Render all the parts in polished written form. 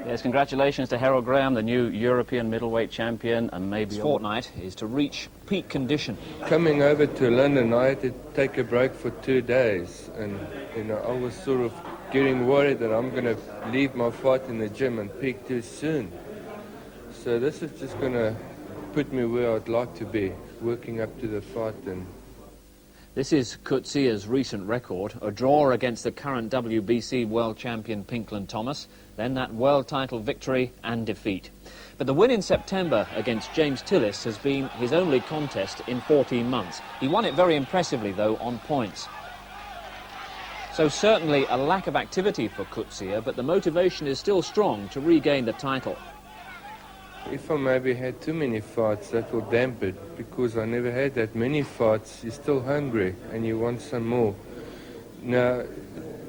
Yes, congratulations to Harold Graham, the new European middleweight champion, and maybe fortnight is to reach peak condition. Coming over to London, I had to take a break for 2 days, and I was sort of getting worried that I'm going to leave my fight in the gym and peak too soon. So this is just going to put me where I'd like to be, working up to the fight. And this is Coetzee's recent record, a draw against the current WBC world champion Pinkland Thomas, then that world title victory and defeat. But the win in September against James Tillis has been his only contest in 14 months. He won it very impressively, though, on points. So certainly a lack of activity for Coetzee, but the motivation is still strong to regain the title. If I maybe had too many fights, that will dampen it, because I never had that many fights. You're still hungry and you want some more. Now,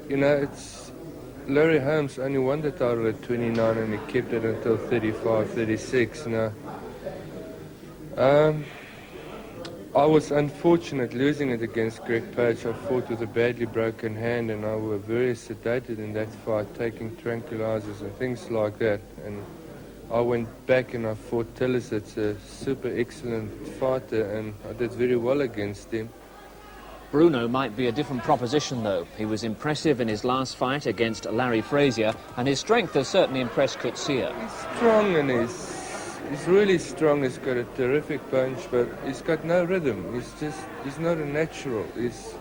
it's Larry Holmes only won the title at 29 and he kept it until 35, 36. Now, I was unfortunate losing it against Greg Page. I fought with a badly broken hand and I was very sedated in that fight, taking tranquilizers and things like that. And I went back and I fought Tillis. It's a super excellent fighter and I did very well against him. Bruno might be a different proposition, though. He was impressive in his last fight against Larry Frazier, and his strength has certainly impressed Coetzee. He's strong and he's really strong. He's got a terrific punch, but he's got no rhythm. He's not a natural. He's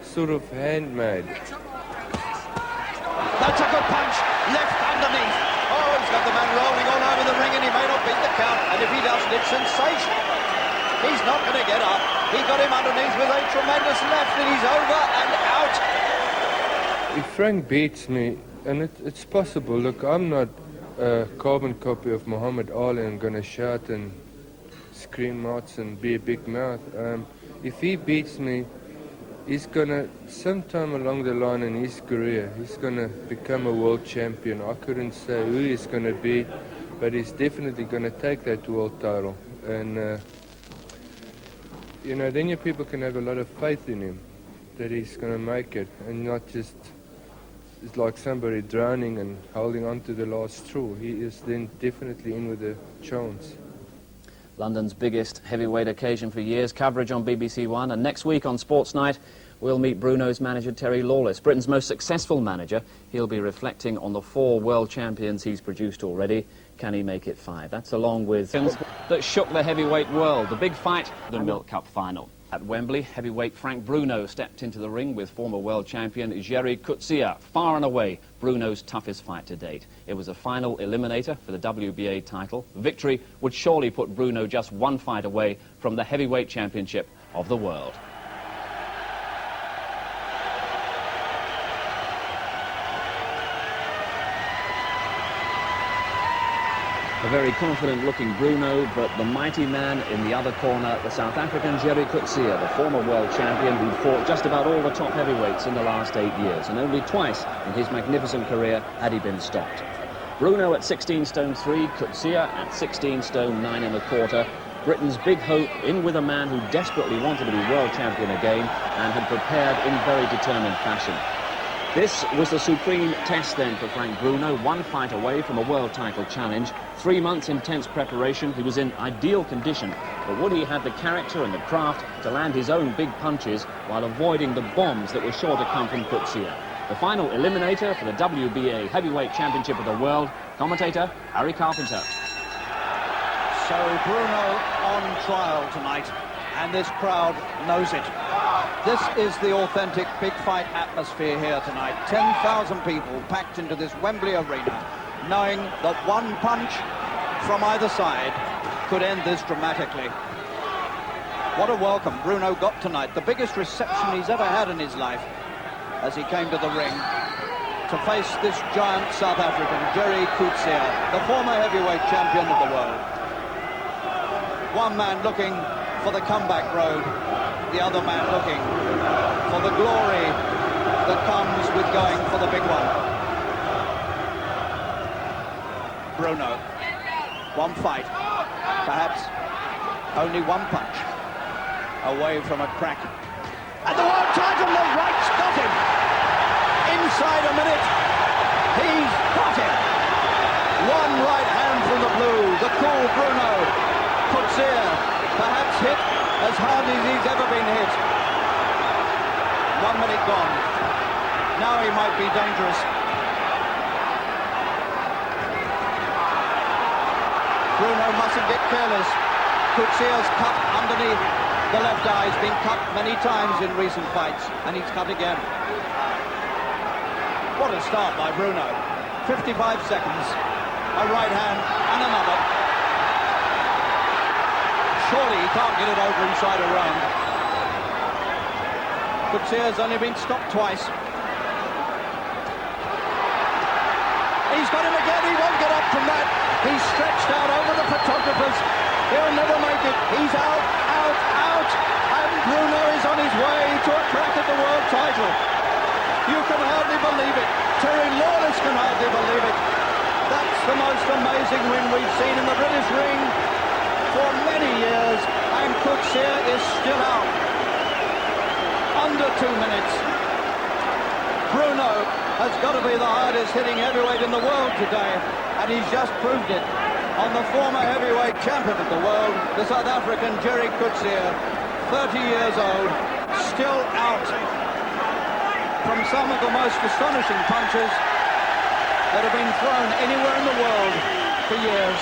sort of handmade. That's a good punch, left underneath. Oh, he's got the man rolling all over the ring and he may not beat the count, and if he doesn't, it's sensational. He's not going to get up. He got him underneath with a tremendous left and he's over and out. If Frank beats me, and it's possible, look, I'm not a carbon copy of Muhammad Ali and going to shout and scream out and be a big mouth. If he beats me, he's going to, sometime along the line in his career, he's going to become a world champion. I couldn't say who he's going to be, but he's definitely going to take that world title. And then your people can have a lot of faith in him, that he's going to make it, and not just, it's like somebody drowning and holding on to the last straw. He is then definitely in with a chance. London's biggest heavyweight occasion for years, coverage on BBC One, and next week on Sports Night, we'll meet Bruno's manager, Terry Lawless, Britain's most successful manager. He'll be reflecting on the 4 world champions he's produced already. Can he make it 5? That's along with that shook the heavyweight world. The big fight, the Milk Cup final. At Wembley, heavyweight Frank Bruno stepped into the ring with former world champion Gerrie Coetzee. Far and away, Bruno's toughest fight to date. It was a final eliminator for the WBA title. Victory would surely put Bruno just 1 fight away from the heavyweight championship of the world. A very confident-looking Bruno, but the mighty man in the other corner, the South African Gerrie Coetzee, the former world champion who fought just about all the top heavyweights in the last 8 years, and only twice in his magnificent career had he been stopped. Bruno at 16 stone 3, Coetzee at 16 stone 9 1/4. Britain's big hope, in with a man who desperately wanted to be world champion again and had prepared in very determined fashion. This was the supreme test then for Frank Bruno, 1 fight away from a world title challenge. 3 months intense preparation, he was in ideal condition, but would he have the character and the craft to land his own big punches while avoiding the bombs that were sure to come from Coetzee? The final eliminator for the WBA Heavyweight Championship of the World, commentator Harry Carpenter. So Bruno on trial tonight, and this crowd knows it. This is the authentic big fight atmosphere here tonight. 10,000 people packed into this Wembley arena, knowing that 1 punch from either side could end this dramatically. What a welcome Bruno got tonight. The biggest reception he's ever had in his life as he came to the ring to face this giant South African, Gerrie Coetzee, the former heavyweight champion of the world. One man looking for the comeback road, the other man looking for the glory that comes with going for the big one. Bruno, 1 fight, perhaps only 1 punch away from a crack. And the world title, the right's got him. Inside a minute. Coetzee, perhaps hit as hard as he's ever been hit. 1 minute gone. Now he might be dangerous. Bruno mustn't get careless. Coetzee's cut underneath the left eye. He's been cut many times in recent fights, and he's cut again. What a start by Bruno. 55 seconds. A right hand and another. Surely he can't get it over inside a round. Coetzee's only been stopped twice. He's got him again. He won't get up from that. He's stretched out over the photographers. He'll never make it. He's out, out, out. And Bruno is on his way to a crack at the world title. You can hardly believe it. Terry Lawless can hardly believe it. That's the most amazing win we've seen in the British ring for many years. And Coetzee is still out. Under 2 minutes. Bruno has got to be the hardest hitting heavyweight in the world today, and he's just proved it on the former heavyweight champion of the world, the South African Gerrie Coetzee, 30 years old, still out from some of the most astonishing punches that have been thrown anywhere in the world for years.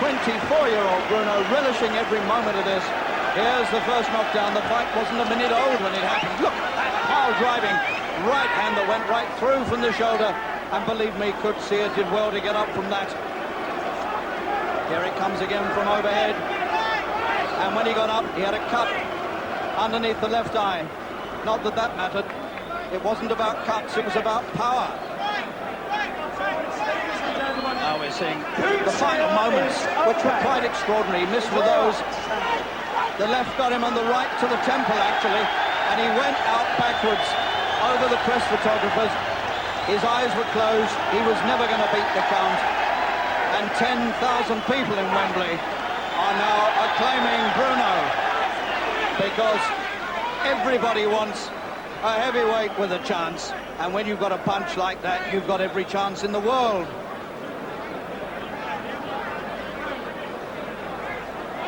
24-year-old Bruno relishing every moment of this. Here's the first knockdown. The fight wasn't a minute old when it happened. Look, that pile driving right hand that went right through from the shoulder. And believe me, Coetzee did well to get up from that. Here it comes again from overhead. And when he got up, he had a cut underneath the left eye. Not that that mattered. It wasn't about cuts, it was about power. Now we're seeing the final moments, which were quite extraordinary. He missed with those. The left got him on the right to the temple, actually, and he went out backwards over the press photographers. His eyes were closed. He was never going to beat the count. And 10,000 people in Wembley are now acclaiming Bruno, because everybody wants a heavyweight with a chance. And when you've got a punch like that, you've got every chance in the world.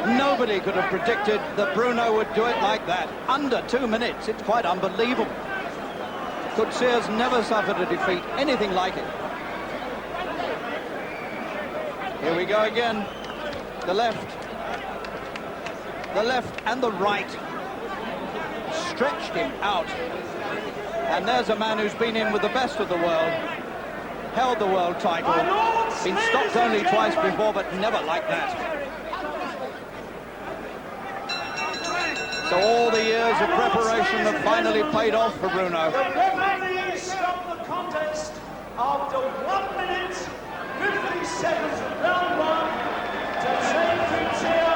Nobody could have predicted that Bruno would do it like that. Under 2 minutes. It's quite unbelievable. Coetzee has never suffered a defeat, anything like it. Here we go again. The left and the right stretched him out. And there's a man who's been in with the best of the world, held the world title, been stopped only twice before, but never like that. So all the years of preparation have finally paid off for Bruno. The referee stopped the contest after 1 minute, 50 seconds of round one to take Coetzee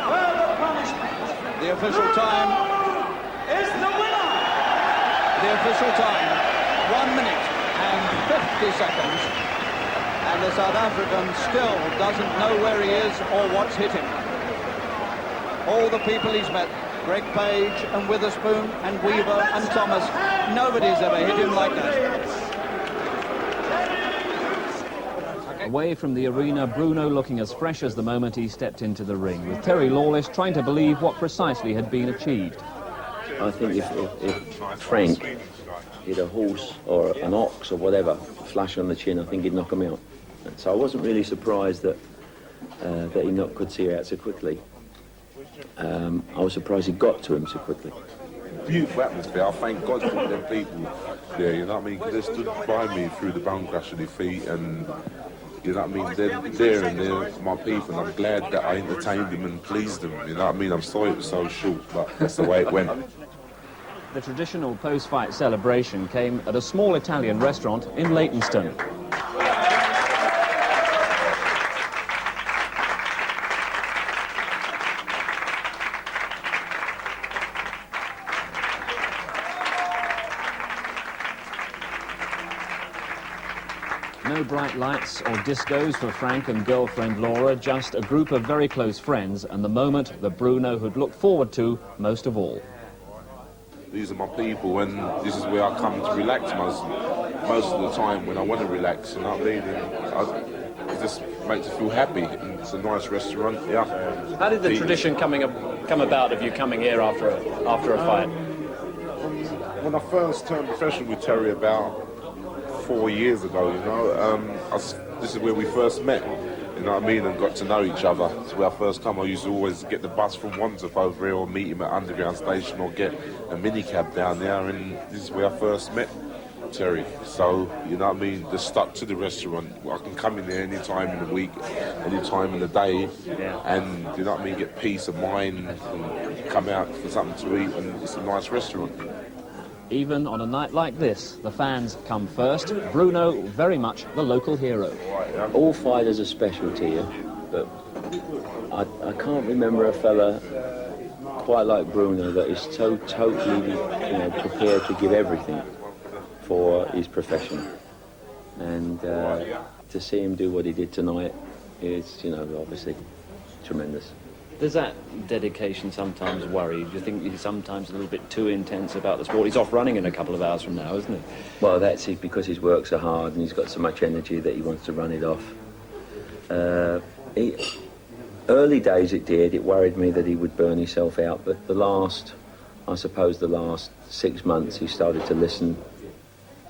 further punishment. The official time is the winner. The official time, 1 minute and 50 seconds. And the South African still doesn't know where he is or what's hit him. All the people he's met, Greg Page and Witherspoon and Weaver and Thomas, nobody's ever hit him like that. Away from the arena, Bruno looking as fresh as the moment he stepped into the ring, with Terry Lawless trying to believe what precisely had been achieved. I think if Frank hit a horse or an ox or whatever, flush on the chin, I think he'd knock him out. And so I wasn't really surprised that he knocked Coetzee out so quickly. I was surprised he got to him so quickly. Beautiful atmosphere. I thank God for them people there, you know what I mean? Because they stood by me through the bone crash of defeat, and you know what I mean? They're there and they're my people, and I'm glad that I entertained them and pleased them, you know what I mean? I'm sorry it was so short, but that's the way it went. The traditional post-fight celebration came at a small Italian restaurant in Leytonstone. No bright lights or discos for Frank and girlfriend Laura, just a group of very close friends and the moment that Bruno had looked forward to most of all. These are my people, and this is where I come to relax most of the time when I want to relax, you know what I mean? And it just makes you feel happy. And it's a nice restaurant, yeah. How did the tradition come about of you coming here after a fight? When I first turned professional with Terry about 4 years ago, you know, this is where we first met, you know what I mean, and got to know each other. So when I first come, I used to always get the bus from Wandsworth over here or meet him at Underground Station or get a minicab down there, and this is where I first met Terry. So, you know what I mean, just stuck to the restaurant. I can come in there any time in the week, any time in the day, and, you know what I mean, get peace of mind and come out for something to eat, and it's a nice restaurant. Even on a night like this, the fans come first. Bruno, very much the local hero. All fighters are special to you, but I can't remember a fella quite like Bruno that is so totally, you know, prepared to give everything for his profession. And to see him do what he did tonight is, you know, obviously tremendous. Does that dedication sometimes worry? Do you think he's sometimes a little bit too intense about the sport? He's off running in a couple of hours from now, isn't he? Well, that's it, because his work so hard and he's got so much energy that he wants to run it off. Early days it worried me that he would burn himself out, but I suppose the last 6 months he started to listen,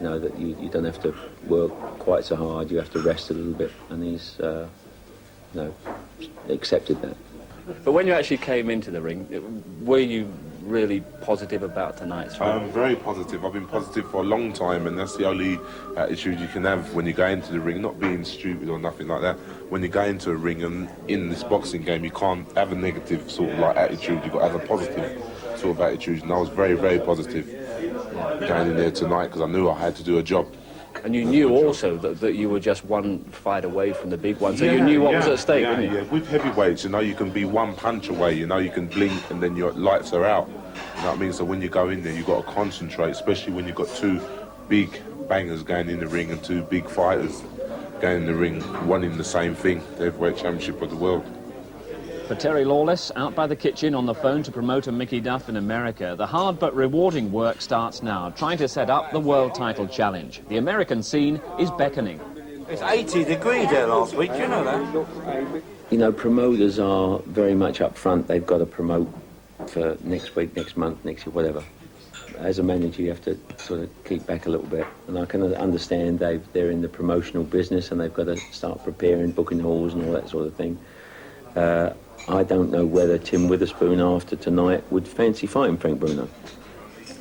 you know, that you don't have to work quite so hard, you have to rest a little bit, and he's, you know, accepted that. But when you actually came into the ring, were you really positive about tonight's fight? I'm very positive. I've been positive for a long time, and that's the only attitude you can have when you go into the ring, not being stupid or nothing like that. When you go into a ring and in this boxing game, you can't have a negative sort of like attitude, you've got to have a positive sort of attitude, and I was very, very positive going in there tonight because I knew I had to do a job. And you knew also that you were just one fight away from the big one, so you knew what was at stake, didn't you? Yeah, with heavyweights, you know, you can be one punch away, you know, you can blink and then your lights are out. You know what I mean? So when you go in there, you've got to concentrate, especially when you've got two big bangers going in the ring and two big fighters going in the ring, wanting the same thing, the heavyweight championship of the world. For Terry Lawless, out by the kitchen on the phone to promoter Mickey Duff in America, the hard but rewarding work starts now, trying to set up the world title challenge. The American scene is beckoning. It's 80 degrees there last week, you know that? You know, promoters are very much up front. They've got to promote for next week, next month, next year, whatever. As a manager, you have to sort of keep back a little bit. And I can understand they're in the promotional business and they've got to start preparing, booking halls and all that sort of thing. I don't know whether Tim Witherspoon after tonight would fancy fighting Frank Bruno.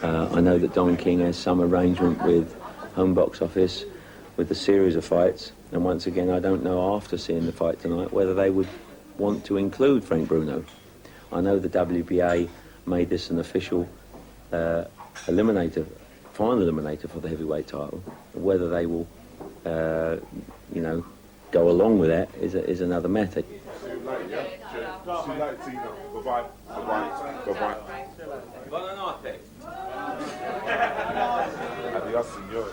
I know that Don King has some arrangement with Home Box Office with a series of fights, and once again I don't know after seeing the fight tonight whether they would want to include Frank Bruno. I know the WBA made this an official final eliminator for the heavyweight title. Whether they will, you know, go along with that is another matter. Bye-bye. Bye-bye. Bye-bye. Adios, senor.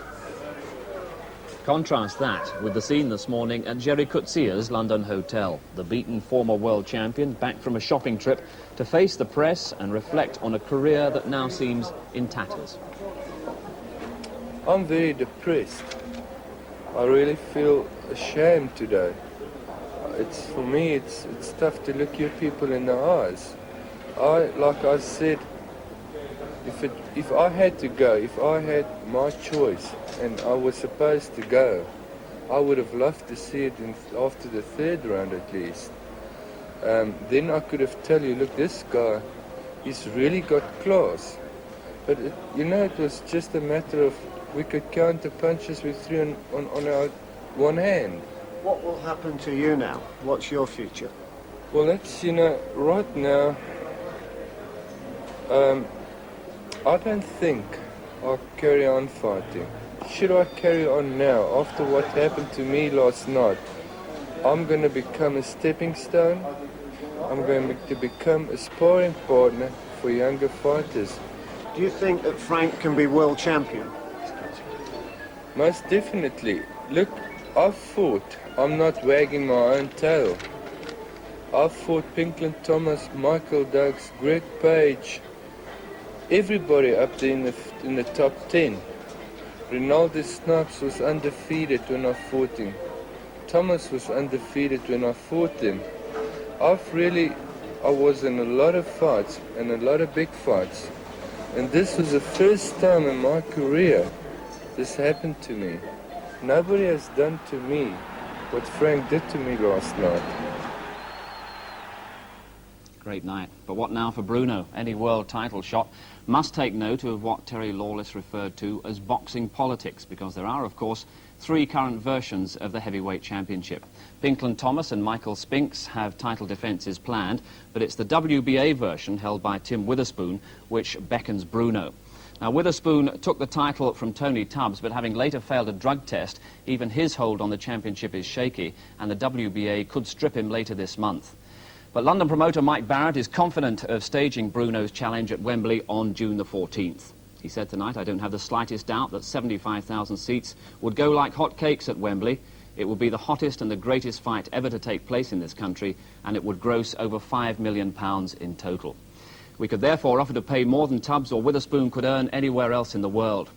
Contrast that with the scene this morning at Gerrie Coetzee's London hotel. The beaten former world champion back from a shopping trip to face the press and reflect on a career that now seems in tatters. I'm very depressed. I really feel ashamed today. For me, it's tough to look you people in the eyes. Like I said, if I had to go, if I had my choice and I was supposed to go, I would have loved to see it after the third round at least. Then I could have told you, look, this guy, he's really got class. But you know, it was just a matter of we could count the punches with three on our one hand. What will happen to you now? What's your future? Well, that's, you know, right now, I don't think I'll carry on fighting. Should I carry on now, after what happened to me last night? I'm going to become a stepping stone. I'm going to become a sparring partner for younger fighters. Do you think that Frank can be world champion? Most definitely. Look, I've fought. I'm not wagging my own tail. I've fought Pinklin Thomas, Michael Duggs, Greg Page, everybody up there in the top 10. Ronaldo Snipes was undefeated when I fought him. Thomas was undefeated when I fought him. I was in a lot of fights, and a lot of big fights. And this was the first time in my career this happened to me. Nobody has done to me what Frank did to me last night. Great night. But what now for Bruno? Any world title shot must take note of what Terry Lawless referred to as boxing politics, because there are, of course, 3 current versions of the heavyweight championship. Pinkland Thomas and Michael Spinks have title defences planned, but it's the WBA version held by Tim Witherspoon which beckons Bruno. Now, Witherspoon took the title from Tony Tubbs, but having later failed a drug test, even his hold on the championship is shaky, and the WBA could strip him later this month. But London promoter Mike Barrett is confident of staging Bruno's challenge at Wembley on June the 14th. He said tonight, "I don't have the slightest doubt that 75,000 seats would go like hotcakes at Wembley. It would be the hottest and the greatest fight ever to take place in this country, and it would gross over £5 million in total. We could therefore offer to pay more than Tubbs or Witherspoon could earn anywhere else in the world."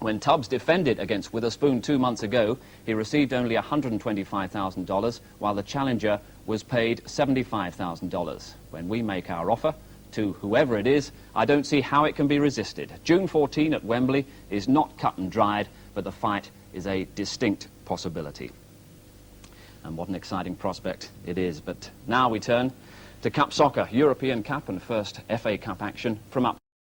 When Tubbs defended against Witherspoon 2 months ago, he received only $125,000, while the challenger was paid $75,000. When we make our offer to whoever it is, I don't see how it can be resisted. June 14 at Wembley is not cut and dried, but the fight is a distinct possibility. And what an exciting prospect it is. But now we turn to Cup Soccer, European Cup and first FA Cup action from up